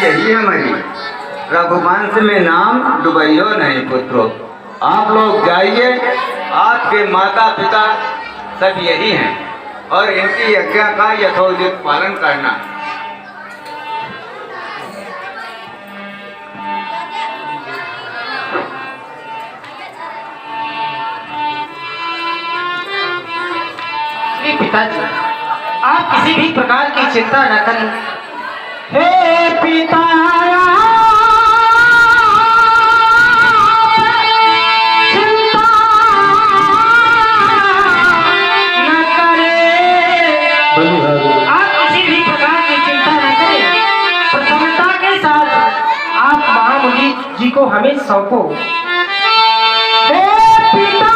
यही है हमारी। रघुवंश में नाम डुबैयो नहीं पुत्रो। आप लोग जाइए, आपके माता पिता सब यही हैं और इनकी आज्ञा का यथोचित पालन करना। पिताजी, आप किसी भी प्रकार की चिंता न करें। हे पिता, चिंता न करें। आप किसी भी प्रकार की चिंता न करें। प्रसन्नता के साथ आप महामुनि जी को हमें सौंपो। हे पिता,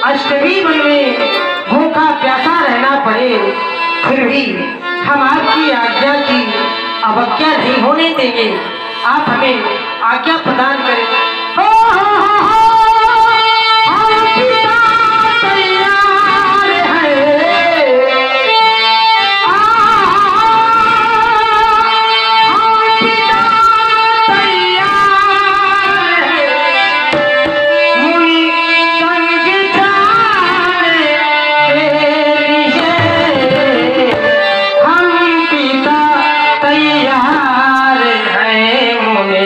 अष्टमी वन में भूखा प्यासा रहना पड़े, फिर भी हम आपकी आज्ञा की अवज्ञा नहीं होने देंगे। आप हमें आज्ञा प्रदान करें। हो पिता तैयार है। पिता तैयार है। मुनि संग जाने के लिए हम पिता तैयार हैं। मुनि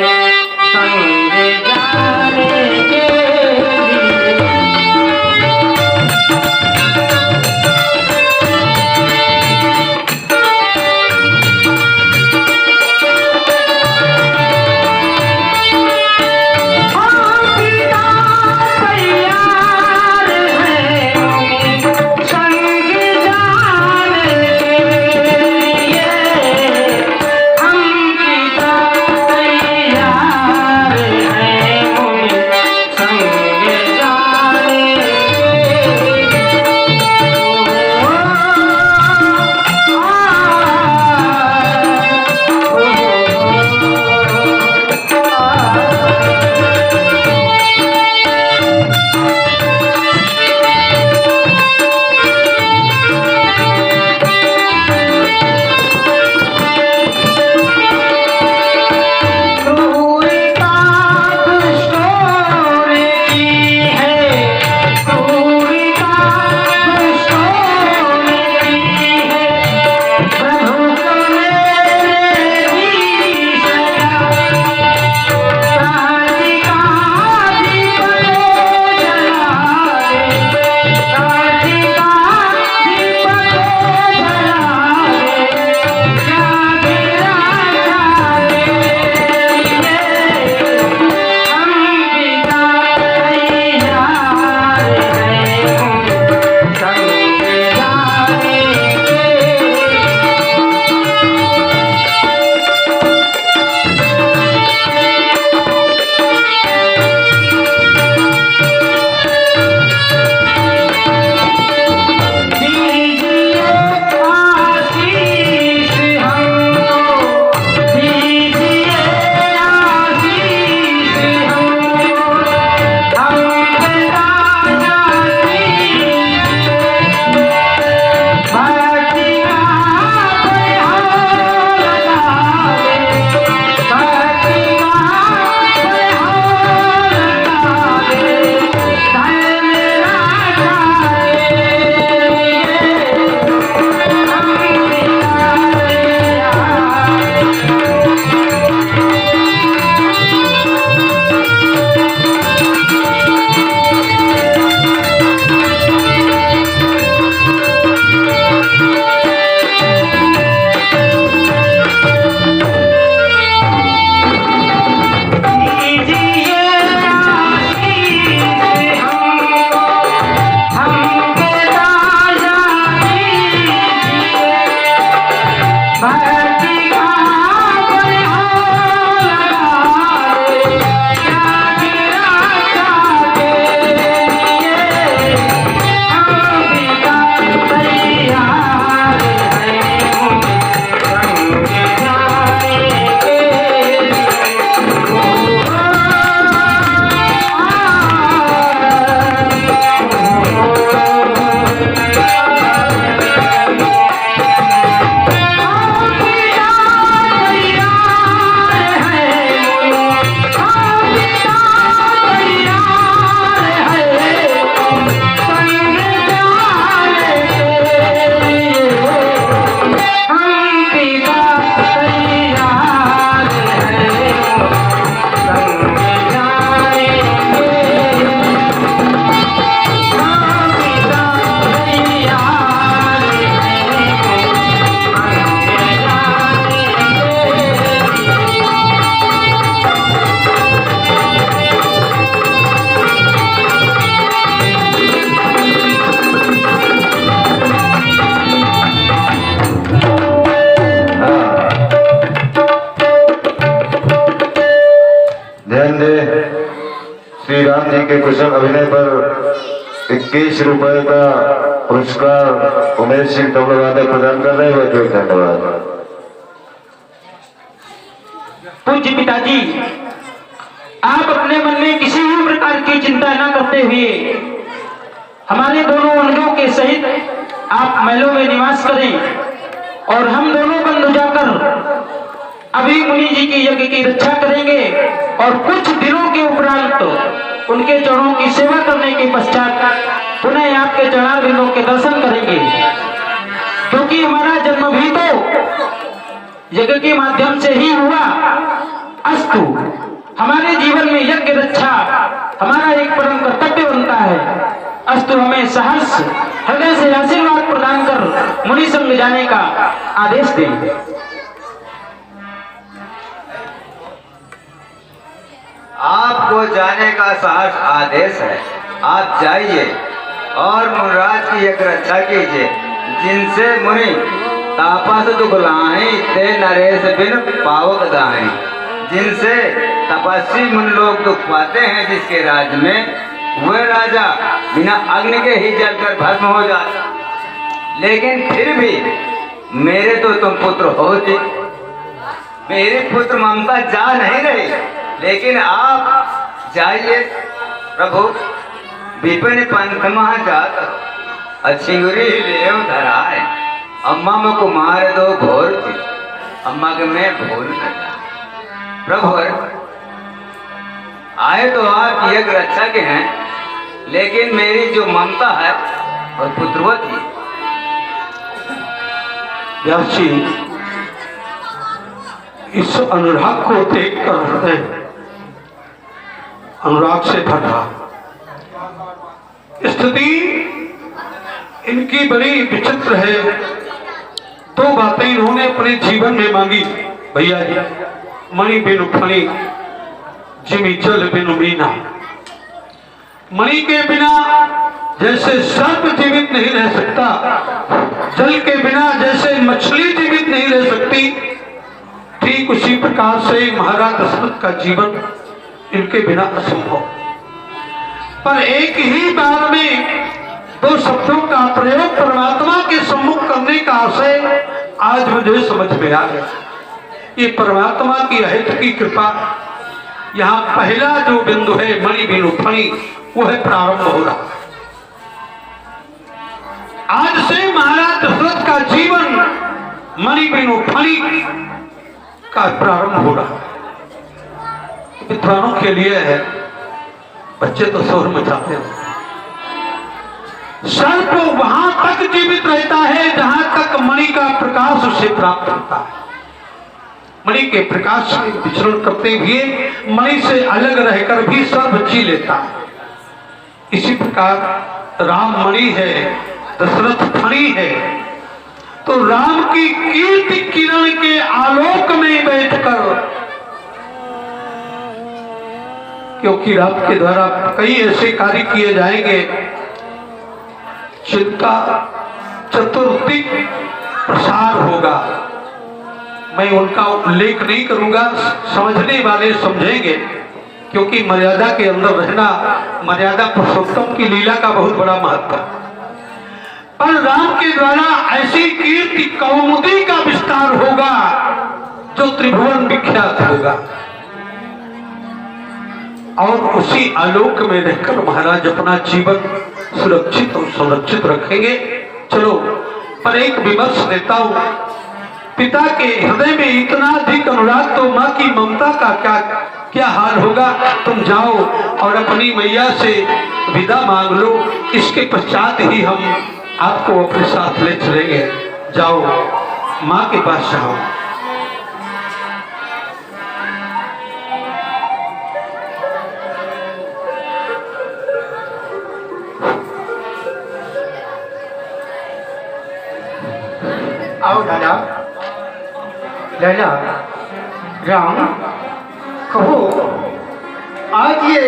संग जाने के के कुशल अभिनय पर 21 रुपए का पुरस्कार उमेश सिंह तबलावादक प्रदान कर रहे हैं। बहुत धन्यवाद। पूज्य पिताजी, आप अपने मन में किसी भी प्रकार की चिंता न करते हुए हमारे दोनों अनुजों के सहित आप महलों में निवास करें और हम दोनों बंधु जाकर अभी मुनि जी की यज्ञ की रक्षा करेंगे और कुछ दिनों के उपरांत उनके चरणों की सेवा करने के पश्चात पुनः आपके चरणारविंदों के दर्शन करेंगे, क्योंकि हमारा जन्म भी तो यज्ञ के माध्यम से ही हुआ। अस्तु, हमारे जीवन में यज्ञ रक्षा हमारा एक परम कर्तव्य बनता है। अस्तु, हमें सहर्ष हृदय से आशीर्वाद प्रदान कर मुनि संग जाने का आदेश दें। आपको जाने का सहर्ष आदेश है। आप जाइए और मुनिराज की यज्ञ रक्षा कीजिए। जिनसे मुनि तापस दुख लाहि ते नरेश बिन पावक दाहि। जिनसे तपस्वी मुनि लोग दुख पाते हैं, जिसके राज्य में वह राजा बिना अग्नि के ही जलकर भस्म हो जाए। लेकिन फिर भी मेरे तो तुम पुत्र हो जी। मेरे पुत्र ममता जा नहीं रही, लेकिन आप जाइए प्रभु। विपिन पंथ महा जात अच्छिंगुरी देव धराए। अम्मा में कुमार दो भोर थी, अम्मा के मैं भूल न जा। प्रभु आए तो आप यज्ञ रक्षा के हैं, लेकिन मेरी जो ममता है वह पुत्रवत ही। व्यास जी, इस अनुराग को देखकर हृदय अनुराग से भर रहा। स्थिति इनकी बड़ी विचित्र है। दो बातें इन्होंने अपने जीवन में मांगी। भैया जी, मणि बिनु फणी जिमी जल बिनु मीना। मणि के बिना जैसे सर्प जीवित नहीं रह सकता, जल के बिना जैसे मछली जीवित नहीं रह सकती, ठीक उसी प्रकार से महाराज दशरथ का जीवन इनके बिना असंभव। पर एक ही बार में दो शब्दों का प्रयोग परमात्मा के सम्मुख करने का आशय आज मुझे समझ में आ गया। ये परमात्मा की अहित की कृपा। यहाँ पहला जो बिंदु है मणि बिनु फणी, वो है प्रारंभ हो रहा। आज से महाराज दशरथ का जीवन मणि बिनु फणी का प्रारंभ हो रहा। विद्वानों के लिए है, बच्चे तो शोर मचाते हैं। सर्प वहां तक जीवित रहता है जहां तक मणि का प्रकाश उसे प्राप्त होता है। मणि के प्रकाश से विचरण करते हुए मणि से अलग रहकर भी सर्प जी लेता है। इसी प्रकार राम मणि है, दशरथ फणी है। तो राम की कीर्ति किरण के आलोक में बैठकर, क्योंकि राम के द्वारा कई ऐसे कार्य किए जाएंगे जिनका चतुर्दिक प्रसार होगा। मैं उनका उल्लेख नहीं करूंगा, समझने वाले समझेंगे, क्योंकि मर्यादा के अंदर रहना मर्यादा पुरुषोत्तम की लीला का बहुत बड़ा महत्व है। पर राम के द्वारा ऐसी कीर्ति कौमुदी का विस्तार होगा जो त्रिभुवन विख्यात होगा। और उसी आलोक में रहकर महाराज अपना जीवन सुरक्षित और संरक्षित रखेंगे। चलो, पर एक विमर्श देता हूं। पिता के हृदय में इतना अधिक अनुराग तो माँ की ममता का क्या हाल होगा। तुम जाओ और अपनी मैया से विदा मांग लो, इसके पश्चात ही हम आपको अपने साथ ले चलेंगे। जाओ, माँ के पास जाओ। आओ दादा, लैला, राम, कहो आज ये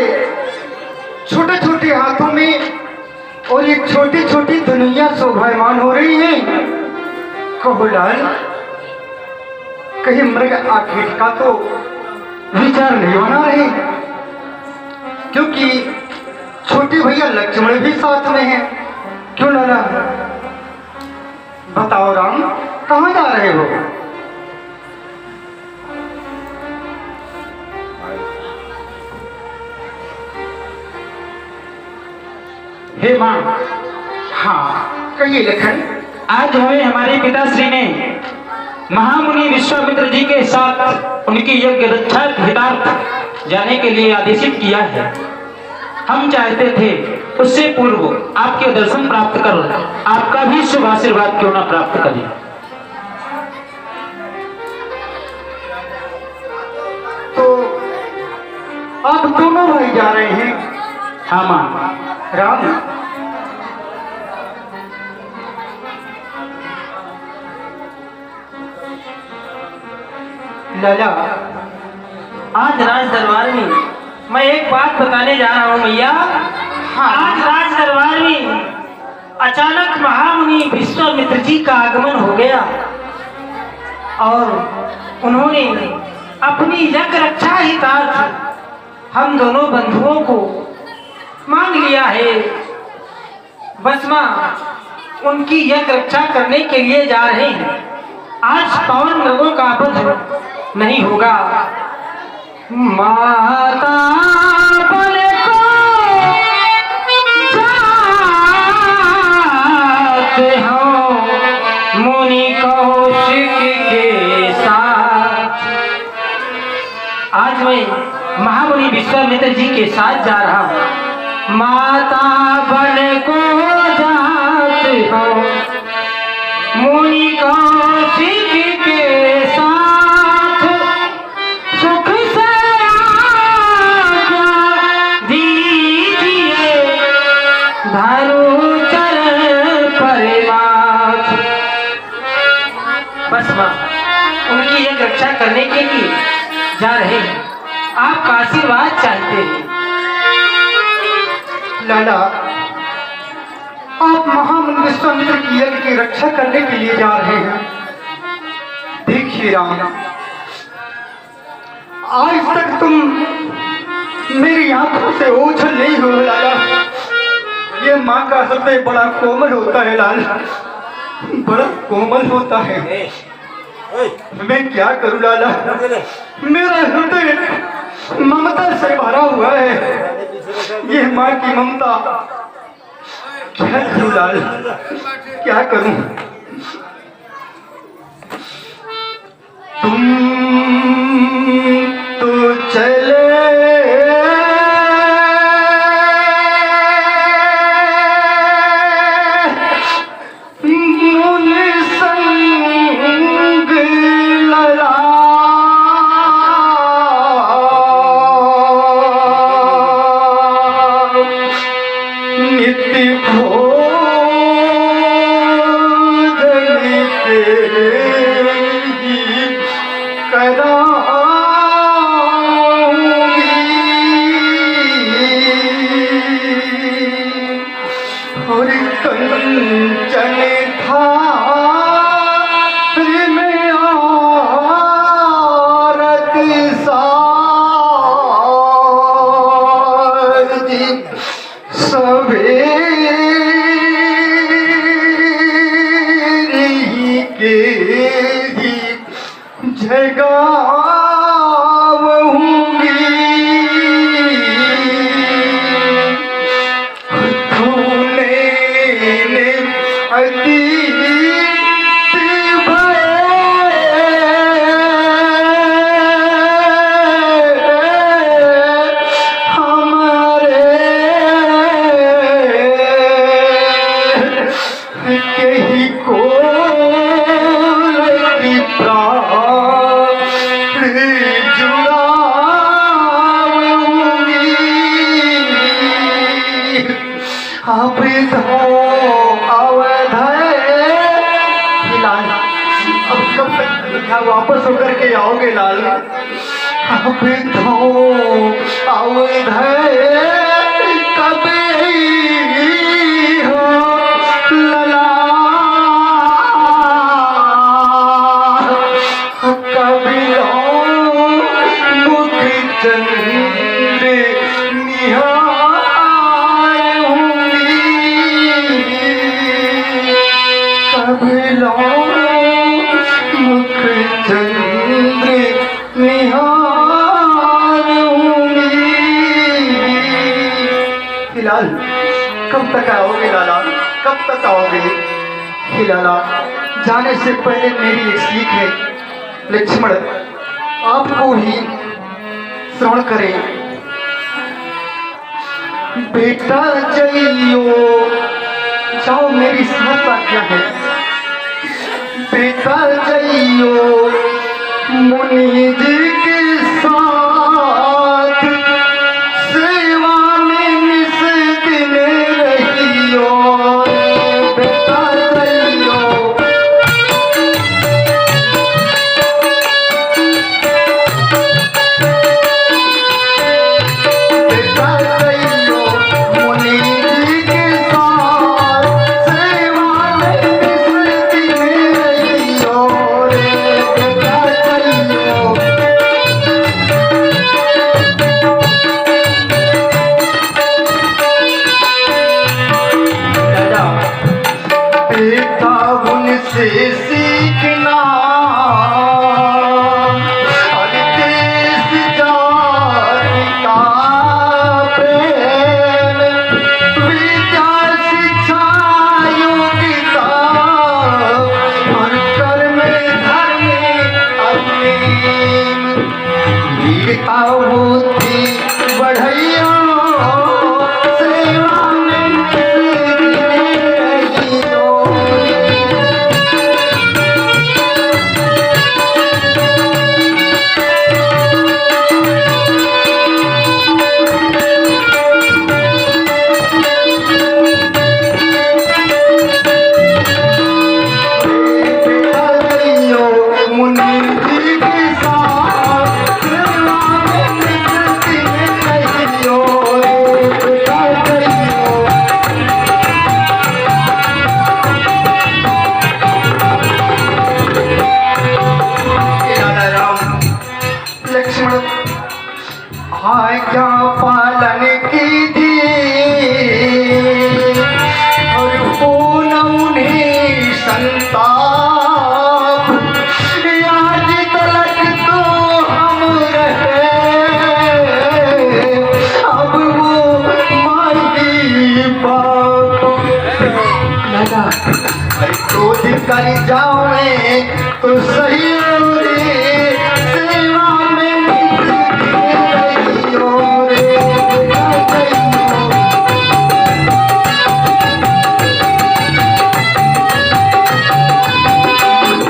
छोटे छोटे हाथों में और ये छोटी छोटी दुनिया शोभायमान हो रही है। कहो लाल, कहीं मृग आखिर का तो विचार नहीं बना रहे, क्योंकि अरे भैया लक्ष्मण भी साथ में है। क्यों लाला? बताओ राम, कहाँ जा रहे हो? हे माँ, हाँ कहिए लखन। आज हमें हमारे पिताश्री ने महामुनि विश्वामित्र जी के साथ उनकी यज्ञ रक्षा हितार्थ जाने के लिए आदेशित किया है। हम चाहते थे उससे पूर्व आपके दर्शन प्राप्त कर आपका भी शुभ आशीर्वाद क्यों न प्राप्त करें। तो आप दोनों भाई जा रहे हैं? हाँ माँ। राम, लाला, आज राज दरबार में मैं एक बात बताने जा रहा हूँ भैया। आज राज दरबार में अचानक महामुनि विश्वामित्र जी का आगमन हो गया और उन्होंने अपनी यज्ञ रक्षा हितार्थ हम दोनों बंधुओं को मांग लिया है। बस माँ उनकी यज्ञ रक्षा करने के लिए जा रहे हैं। आज पवन लोगों का वध नहीं होगा। माता बने को जाते हो मुनि कौशिक के साथ। आज मैं महामुनि विश्वामित्र जी के साथ जा रहा हूँ। माता बन को जाते हो मुनि कौशिक के साथ। सुख से आज्ञा दीजिए धरु चरण परिवार। बस माँ उनकी एक रक्षा करने के लिए जा रहे हैं। आपका आशीर्वाद चाहते हैं। लाला, आप महामुनि विश्वामित्र की यज्ञ की रक्षा करने के लिए जा रहे हैं। देखिए राम, आज तक तुम मेरी आंखों से ओझल नहीं हो लाला। ये माँ का हृदय बड़ा कोमल होता है लाला, बड़ा कोमल होता है। मैं क्या करूं लाला, मेरा हृदय ममता से भरा हुआ है। ये माँ की ममता, क्या करूं लाल, क्या करूं। तुम तो चले मुनि संग लड़ा, नित्य कंचन था प्रेम आरत साजी सवेरे के ही जगाऊंगी। वापस होकर के आओगे लाल, अब तो अवध कभी हो लला, कभी मुख चंद्र निहार तक आओगे लाला, कब तक आओगे? हे लाला, जाने से पहले मेरी एक सीख है, लक्ष्मण आपको ही श्रवण करें। बेटा जइयो, जाओ मेरी साथ आज्ञा है। बेटा जइयो मुनि जी के साथ, सेवा में निस दिन रहियो। बेटा जइयो, बेटा जइयो मुनि जी के साथ, सेवा में निस दिन रहियो। बेटा जइयो, बेटा उनसे सीखना, हर देश जाति का प्रेम, विद्या शिक्षा योग्यता, हर कर्म धर्म अग्निम, वीरता बुद्धि बढ़ैया, सेवा में रहियो। बेटा जइयो मुनि जी के साथ, सेवा में निस दिन रहियो। बेटा जइयो, राधा राम लक्ष्मण आज्ञा पालन कीजिए, और हो न उन्हें संताप, आज तलक तो हम रहे, अब वो माई बाप। दादा अरे क्रोध कर जाओ तो सही रे, सेवा में निस दिन रहियो रे। बेटा जइयो,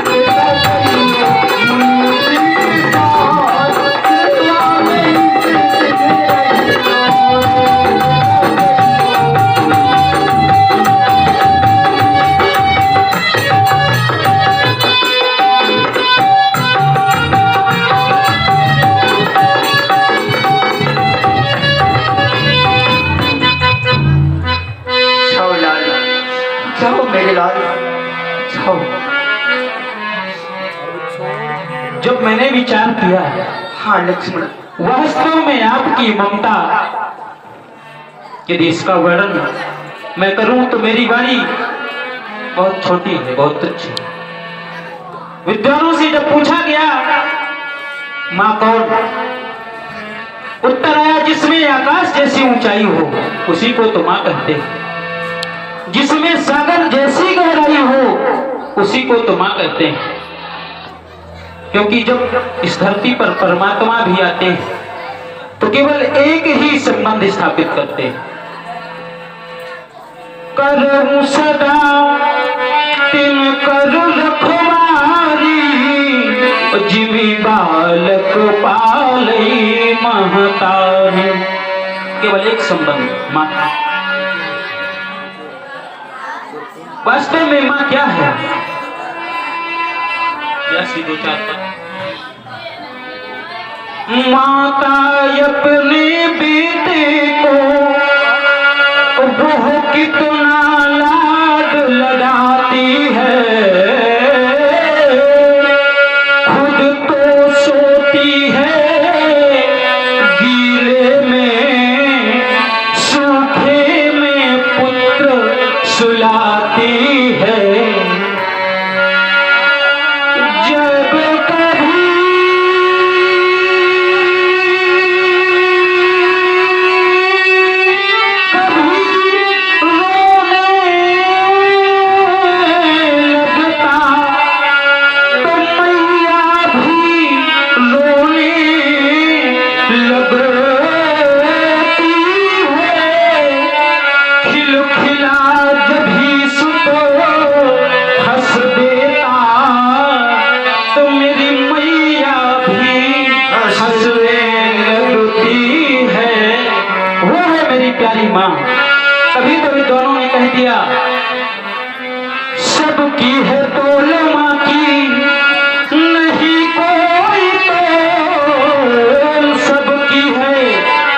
बेटा जइयो मुनि जी के साथ, सेवा में निस दिन रहियो। जाओ लाल, जाओ मेरे लाल, जाओ। जब मैंने विचार किया, हाँ लक्ष्मण, वास्तव में आपकी ममता, यदि इसका वर्णन मैं करूं तो मेरी वाणी बहुत छोटी है, बहुत तुच्छ है। विद्वानों से जब पूछा गया मां कौन, उत्तर आया जिसमें आकाश जैसी ऊंचाई हो उसी को तो मां कहते हैं, जिसमें सागर जैसी गहराई हो उसी को तो मां कहते हैं। क्योंकि जब इस धरती पर परमात्मा भी आते हैं तो केवल एक ही संबंध स्थापित करते हैं, करहूं सदा तिन करु रखवारी, जिमी बालक पालई महतारी। केवल एक संबंध, मां। वास्तव में मां क्या है? ऐसी दो चार माता अपने बेटे को वो कितना लाड लगाती है, खुद तो सोती है गीले में, सूखे में पुत्र सुलाती है। जब कभी कभी प्यारी माँ। तभी तो इन दोनों ने कह दिया, सबकी है तोल माँ की नहीं कोई तोल, सबकी है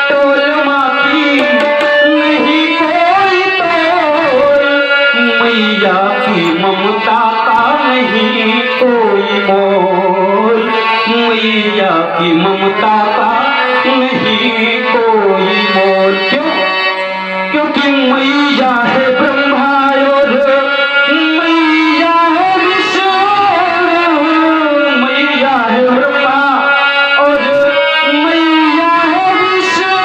तोल माँ की नहीं कोई तोल, मैया की ममता का नहीं कोई मोल, मैया की ममता का नहीं कोई मोल। क्यों? क्योंकि मैया है ब्रह्मा और मैया है विष्णु, मैया है ब्रह्मा और मैया है विष्णु।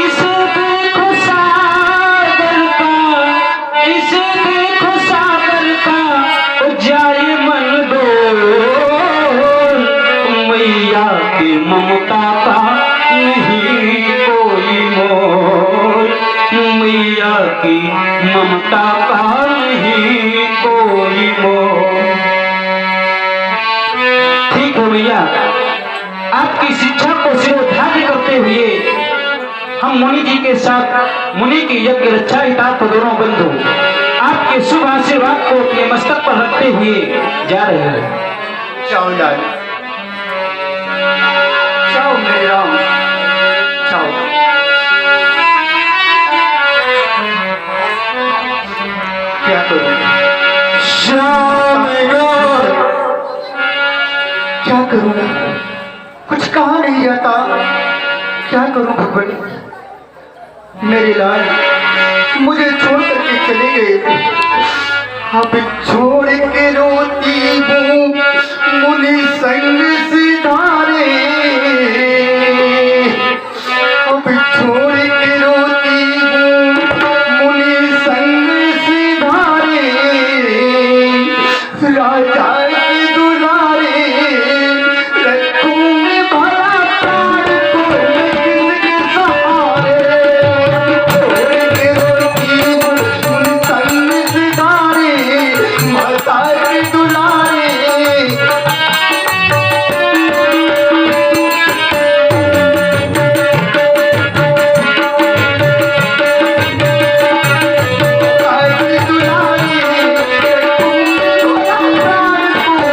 इसे देखो सागर का, इसे देखो सागर का जाए मन डोल, मैया की ममता का नहीं कोई मोल, मैया की ममता का नहीं कोई मोल। ठीक है मैया, आपकी शिक्षा को सिरोधार्य करते हुए हम मुनि जी के साथ मुनि की यज्ञ रक्षा हितार्थ दोनों बंधु आपके शुभ आशीर्वाद को अपने मस्तक पर रखते हुए जा रहे हैं। जाओ लाल, जाओ मेरे राम, जाओ। क्या करूं, क्या करूंगा, कुछ कहा नहीं जाता। क्या करूं भगवान, मेरे लाल मुझे छोड़ करके चले गए। अब छोड़ के रोती हूँ मुनि संग सिधारे, अब छोड़ के रोती हूँ मुनि संग सिधारे, राजा के दुलारे रखूं मैं भला प्राण को मैं किसके सहारे, छोड़ के रोती हूँ मुनि संग सिधारे, माता के दुलारे। माता के दुलारे, रखूं मैं भला प्राण को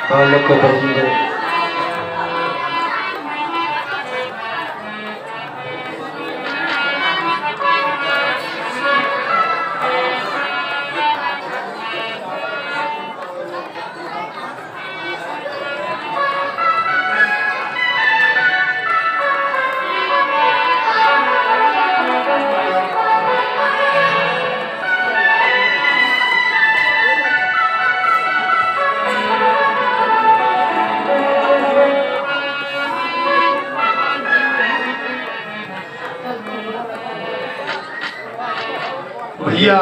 बालक को दर्शन दो। भैया,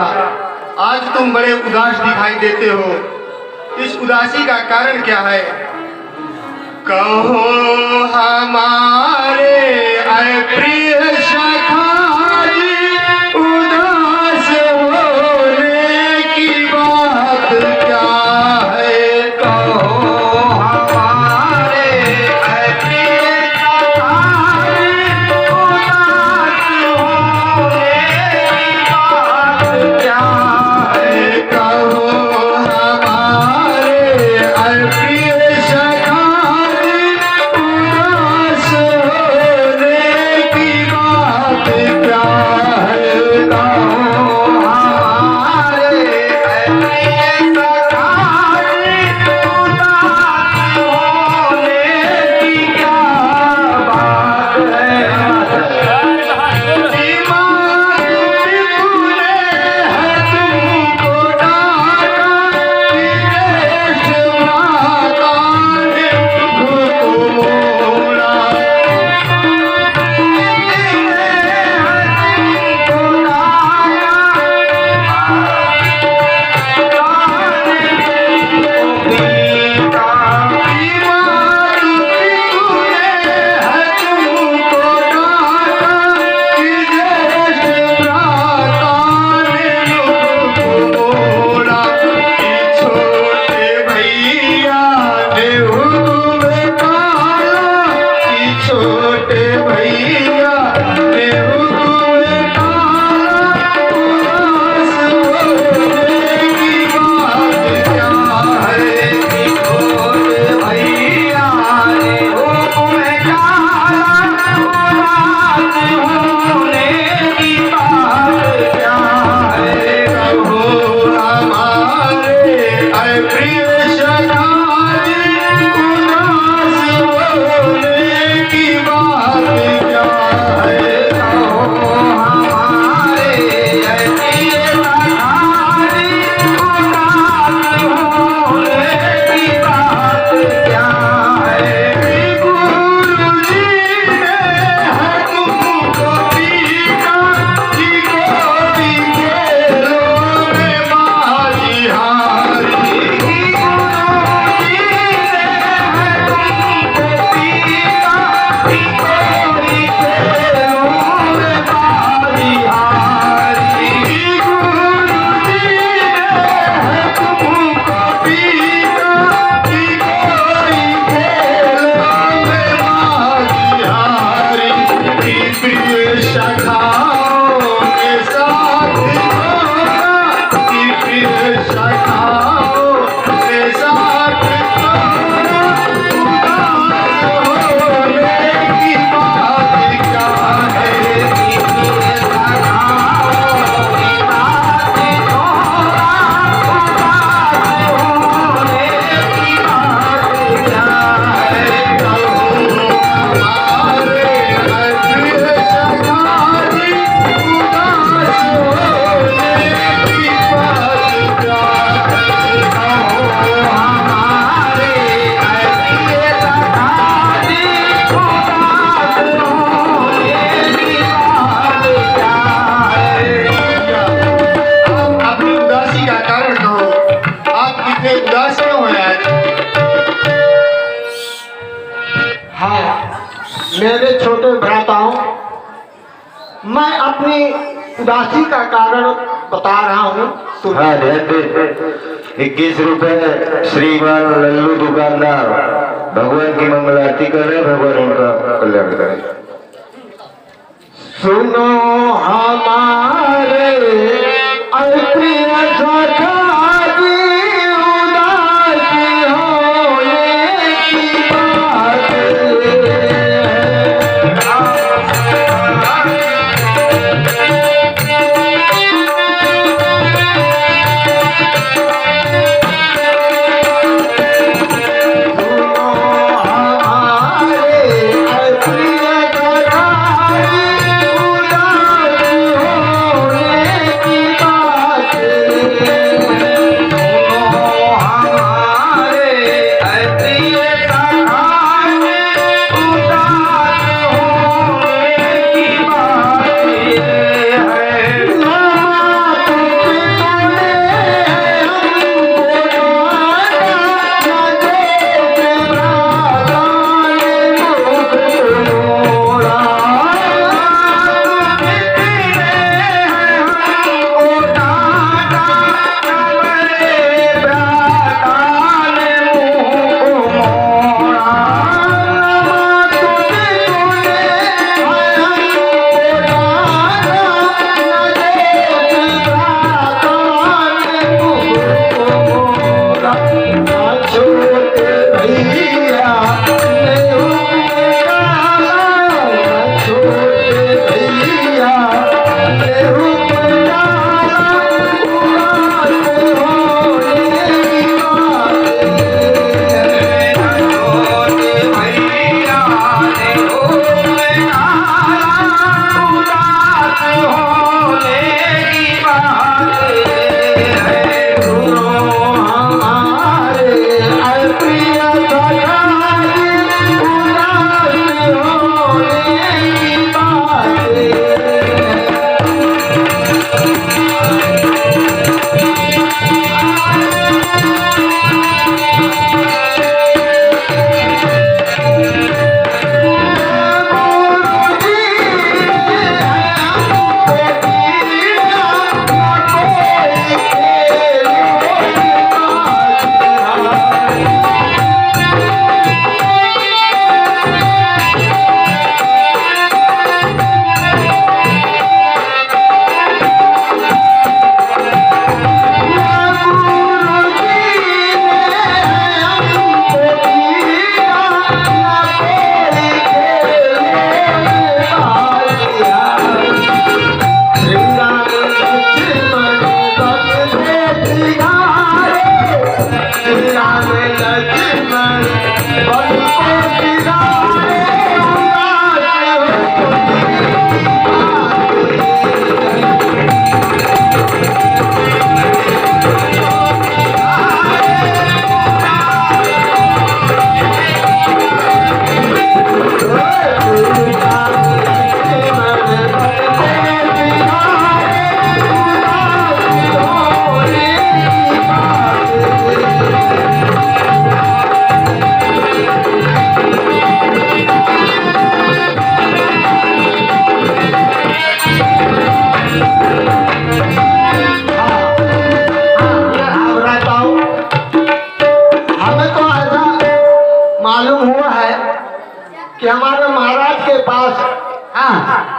आज तुम बड़े उदास दिखाई देते हो। इस उदासी का कारण क्या है? कहो हमारे ऐ प्रिय सखा जी, उदास होने की बात क्या है? कहो हमारे ऐ प्रिय सखा जी, उदास होने की बात क्या है? कहो हमारे ऐ प्रिय सखा जी, उदास होने की बात क्या है? कहो हमारे ऐ प्रिय सखा जी, उदास होने की क्या बात है? मेरे छोटे भ्राताओं, मैं अपनी उदासी का कारण बता रहा हूँ। हाँ, 21 रुपए श्रीमान लल्लू दुकानदार भगवान की मंगल आरती कर रहे, भगवान उनका कल्याण करें। सुनो हमारे प्रिय सखा जी, उदास होने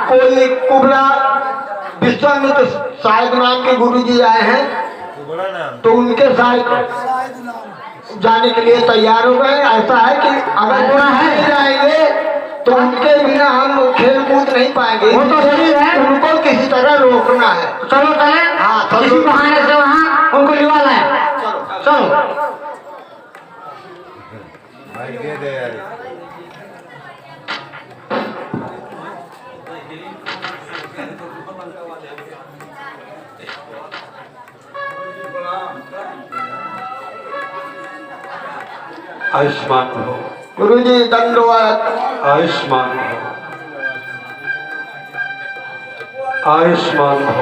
कोई कुबड़ा विश्वामित्र शायद नाम के गुरुजी आए हैं, तो उनके साथ जाने के लिए तैयार हो गए। ऐसा है कि अगर गुना है जाएंगे तो उनके बिना हम खेल कूद नहीं पाएंगे। वो तो सही है, उनको किसी तरह रोकना है। चलो चले, हाँ, चलो। किसी बहाने से वहाँ उनको लिवा लाए। चलो। आयुष्मान भव, गुरुजी दंडवत। आयुष्मान भव, आयुष्मान भव।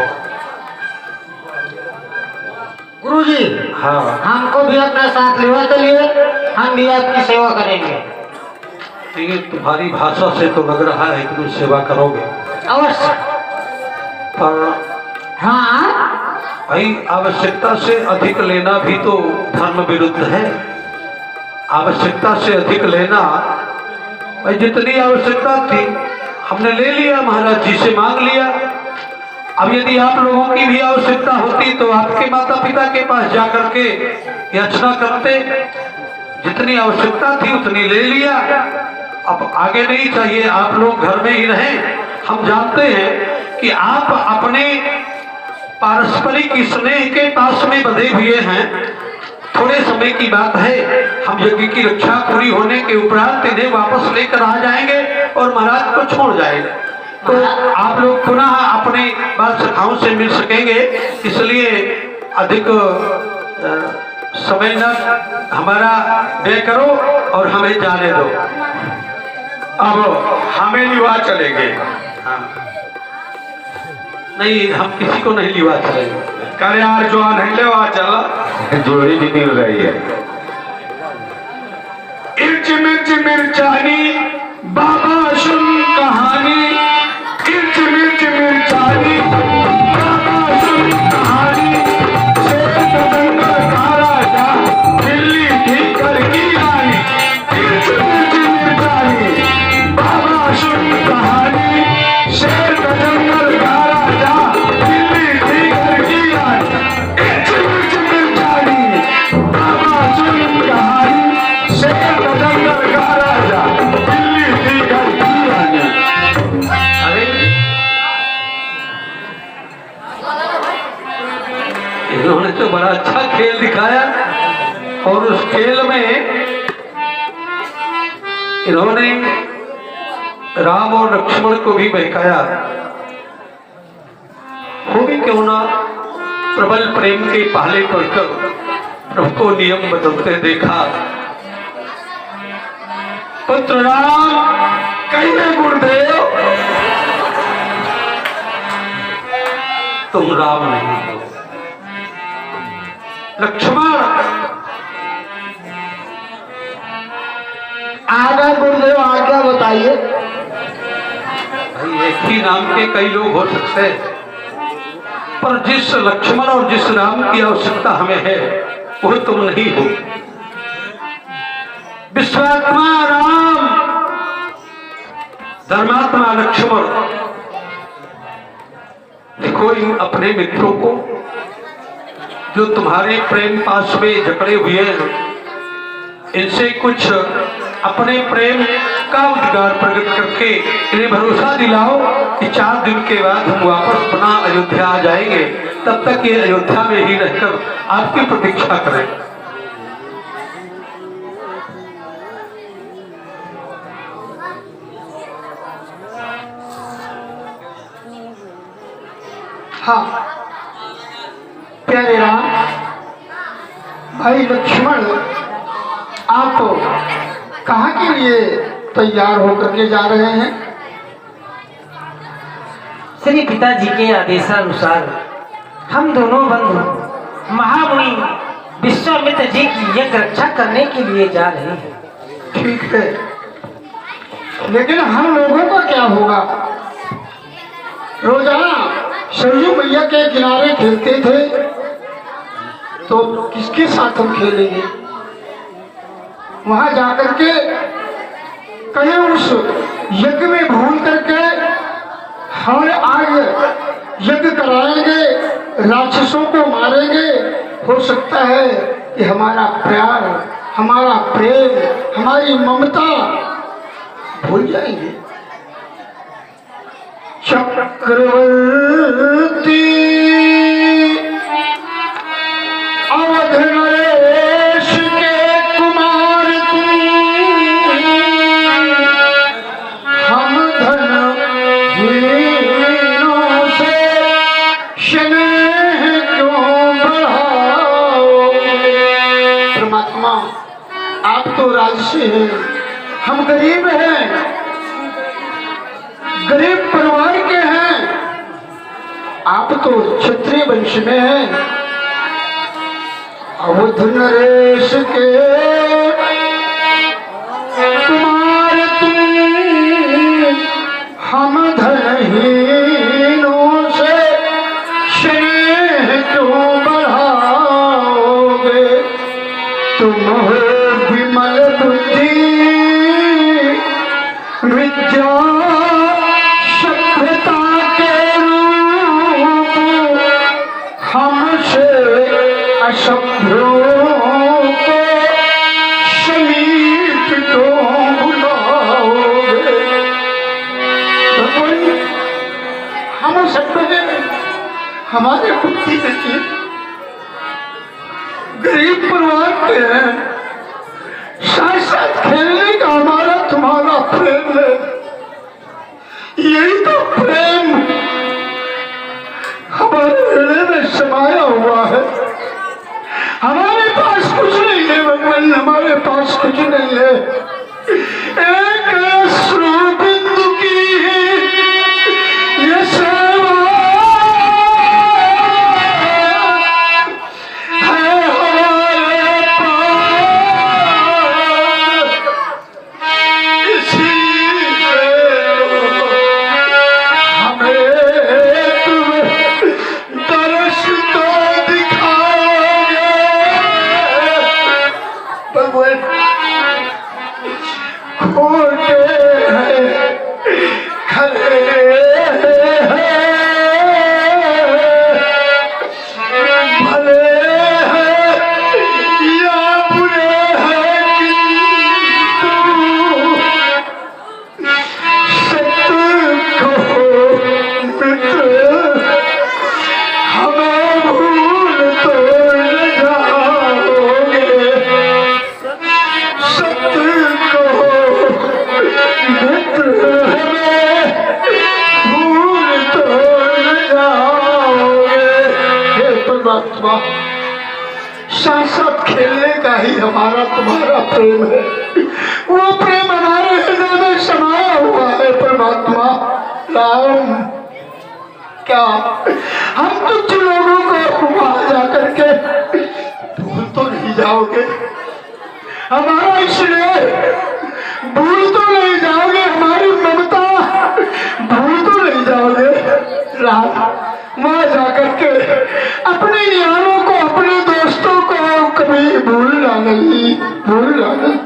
गुरुजी, हाँ, हमको भी अपना साथ लिवा तो लिए, हम भी आपकी सेवा करेंगे। ये तुम्हारी भाषा से तो लग रहा है कि तुम सेवा करोगे, अवश्य। पर हाँ, भाई आवश्यकता से अधिक लेना भी तो धर्म विरुद्ध है। आवश्यकता से अधिक लेना, भाई जितनी आवश्यकता थी हमने ले लिया, महाराज जी से मांग लिया। अब यदि आप लोगों की भी आवश्यकता होती तो आपके माता पिता के पास जाकर के याचना करते। जितनी आवश्यकता थी उतनी ले लिया, अब आगे नहीं चाहिए। आप लोग घर में ही रहें। हम जानते हैं कि आप अपने पारस्परिक स्नेह के पास में बंधे हुए हैं। थोड़े समय की बात है, हम यज्ञ की रक्षा पूरी होने के उपरांत इन्हें वापस लेकर आ जाएंगे और महाराज को छोड़ जाएंगे, तो आप लोग पुनः अपने बाल सखाओं से मिल सकेंगे। इसलिए अधिक समय न हमारा व्यय करो और हमें जाने दो। अब हमें लिवा चलेंगे। हाँ। नहीं, हम किसी को नहीं लिवा चलेंगे। कर यार जो नहीं लेवा चला जोड़ी भी मिल रही है। इर्च मिर्च मिर्चानी बाबा सुन कहानी, इर्च मिर्च मिर्चानी बाबा सुन कहानी। शेर दंगल का राजा, दिल्ली ठीक कर की रानी। इर्च मिर्च मिर्चानी बाबा सुन कहानी, शेर दंगल का राजा, दिल्ली ठीक कर की रानी। इर्च मिर्च मिर्चानी बाबा सुन कहानी, शेर दंगल का राजा, दिल्ली ठीक कर की रानी। अरे इन्होंने तो बड़ा अच्छा खेल दिखाया, और उस खेल में इन्होंने राम और लक्ष्मण को भी बहकाया। हो भी क्यों ना प्रबल प्रेम के पहले पढ़कर प्रभु को नियम बदलते देखा। पुत्र राम कहिए गुरुदेव, तुम राम नहीं हो। लक्ष्मण, आगे गुरुदेव आज्ञा बताइए। भाई एक ही नाम के कई लोग हो सकते हैं, पर जिस लक्ष्मण और जिस राम की आवश्यकता हमें है वो तुम नहीं हो। विश्वात्मा राम, धर्मात्मा लक्ष्मण। देखो इन अपने मित्रों को जो तुम्हारे प्रेम पास में जकड़े हुए हैं, इनसे कुछ अपने प्रेम का उद्गार प्रकट करके इन्हें भरोसा दिलाओ कि 4 दिन के बाद हम वापस पुनः अयोध्या आ जाएंगे। तब तक ये अयोध्या में ही रहकर आपकी प्रतीक्षा करें। हाँ प्यारे राम, भाई लक्ष्मण, आप तो कहाँ के लिए तैयार होकर के जा रहे हैं? श्री पिताजी के आदेशानुसार हम दोनों बंधु महामुनि विश्वामित्र जी की यज्ञ रक्षा करने के लिए जा रहे हैं। ठीक है, लेकिन हम लोगों का क्या होगा? रोजाना सरयू मैया के किनारे खेलते थे, तो किसके साथ हम खेलेंगे? वहां जाकर के कहीं उस यज्ञ में भूल करके और आज यज्ञ कराएंगे, राक्षसों को मारेंगे। हो सकता है कि हमारा प्यार, हमारा प्रेम, हमारी ममता भूल जाएंगे। चक्रवर्ती अवध नरेश के कुमार तुम, हम धन हीनों से स्नेह क्यों बढ़ाओगे। परमात्मा, आप तो राजसी हैं, हम गरीब हैं, गरीब परिवार के हैं। आप तो क्षत्रिय वंश में हैं। अवध नरेश के कुमार तुम, हम धनहीनों से स्नेह क्यों बढ़ाओगे। तुम हो विमल बुद्धि विद्या सभ्यता के रूप, हमसे असभ्यों को समीप क्यों बुलाओगे। भगवान, हम सभ्य हैं, हमारे बुद्धि नहीं, गरीब परिवार के हैं। साथ साथ खेलने का हमारा तुम्हारा प्रेम है। यही तो प्रेम हमारे हृदय में समाया हुआ है। हमारे पास कुछ नहीं है भगवान, हमारे पास कुछ नहीं है। एक अश्रु बिंदु की ये सेवा है हमारे पास। इसी से हमें तुम दर्श तो दिखाओगे। भगवान, खोटे हैं, खरे हैं, भले हैं या बुरे हैं, किंतु सत्य कहो मित्र, हमें भूल तो न जाओगे। सत्य कहो मित्र, हमें भूल तो न जाओगे। हे परमात्मा, साथ साथ खेलने का ही हमारा तुम्हारा प्रेम है। वो प्रेम हमारे हृदय में समाया हुआ है। परमात्मा राम, क्या हम तुझ लोगों को वहां जाकर के भूल तो नहीं जाओगे? हमारा इसलिए भूल तो नहीं जाओगे, हमारी ममता भूल तो नहीं जाओगे? राम, वहां जाकर के अपने यारों को, अपने दोस्तों को कभी भूलना नहीं, भूलना नहीं।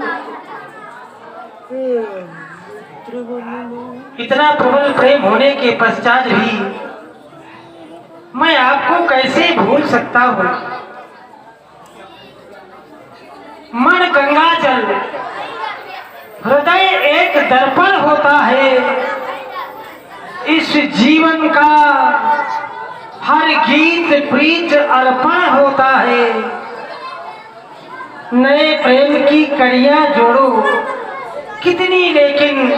इतना प्रबल प्रेम होने के पश्चात भी मैं आपको कैसे भूल सकता हूँ। मन गंगा जल, हृदय एक दर्पण होता है। इस जीवन का हर गीत प्रीत अर्पण होता है। नए प्रेम की कड़ियां जोड़ो कितनी, लेकिन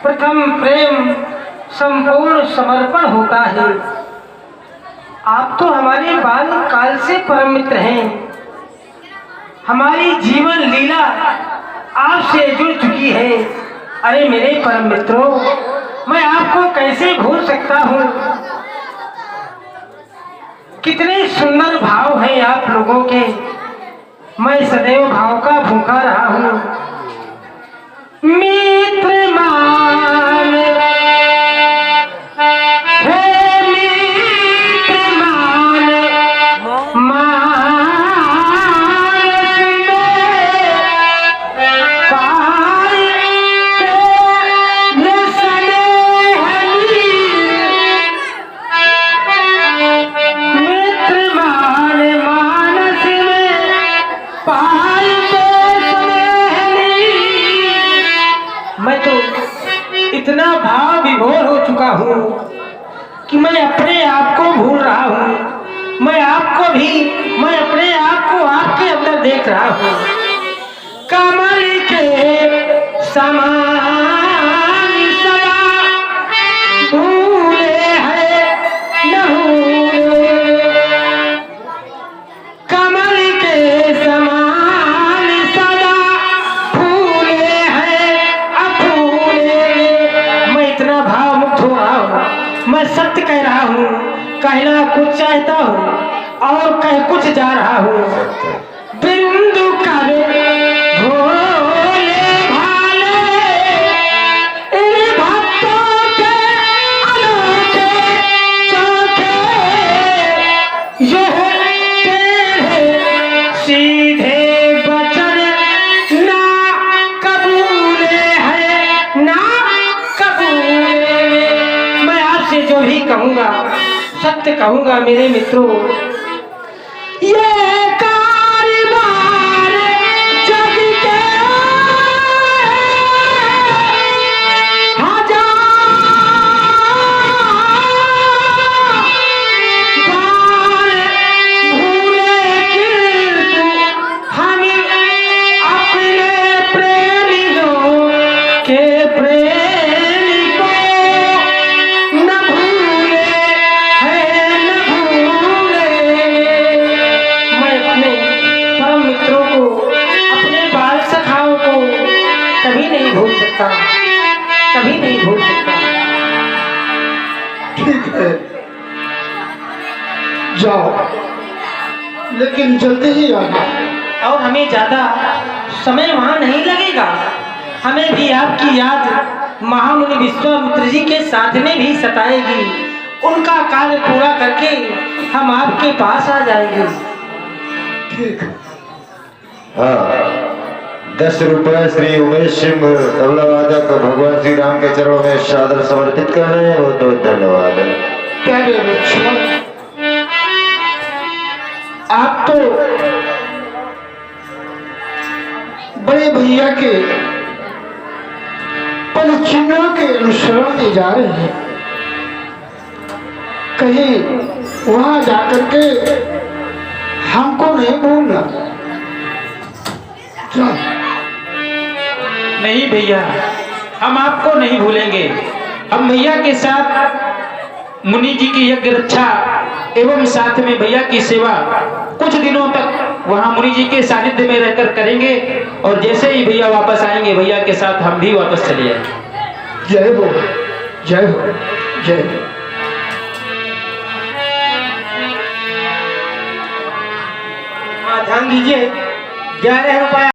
प्रथम प्रेम संपूर्ण समर्पण होता है। आप तो हमारे बाल काल से परम मित्र हैं। हमारी जीवन लीला आपसे जुड़ चुकी है। अरे मेरे परम मित्रों, मैं आपको कैसे भूल सकता हूँ। कितने सुंदर भाव हैं आप लोगों के। मैं सदैव भाव का भूखा रहा हूँ। मित्र मान, हे मित्र मान, मानस में कार्य के स्नेह लीला। हुआ हूँ कि मैं अपने आप को भूल रहा हूँ। मैं अपने आप को आपके अंदर देख रहा हूँ। कमल के समान सदा भूले हैं न भूले, कमल के समान सदा फूले हैं अफूले। मैं इतना भावमुक्त हो रहा हूँ, मैं सत्य कह रहा हूँ, कहना कुछ चाहता हूँ और कह कुछ जा रहा हूँ। बिंदु करे भोले भाले इन भक्तों के अनोखे चोखे, यह तेरे सीधे वचन ना कबूले है ना कबूले। मैं आपसे जो भी कहूँगा सत्य कहूँगा मेरे मित्रों। ये कारोबार जग के हजार बार भूले किंतु हम अपने प्रेमियों के प्रेमी को न भूले हैं न भूले। मैं अपने परम मित्रों को, अपने बाल सखाओं को कभी नहीं भूल सकता, कभी नहीं भूल सकता। ठीक है, जाओ, लेकिन जल्दी ही आना। और हमें ज्यादा समय वहाँ नहीं लगेगा। हमें भी आपकी याद महामुनि विश्वामित्र जी के साधने भी सताएगी। उनका कार्य पूरा करके हम आपके पास आ जाएंगे। ठीक है। हाँ, 10 रुपए श्री उमेश सिंह तबला वादक भगवान श्री राम के चरणों में सादर समर्पित कर रहे हैं। बहुत बहुत धन्यवाद। प्यारे बच्चों, आप तो बड़े भैया के पद चिन्हों के अनुसरण में जा रहे हैं। कहीं वहां जाकर के हमको नहीं भूलना। चल। नहीं भैया, हम आपको नहीं भूलेंगे। हम भैया के साथ मुनि जी की यज्ञ रक्षा एवं साथ में भैया की सेवा कुछ दिनों तक वहाँ मुनि जी के सानिध्य में रहकर करेंगे, और जैसे ही भैया वापस आएंगे भैया के साथ हम भी वापस चले जाएंगे। जय हो, जय हो, जय हो। ध्यान दीजिए, 11 रुपया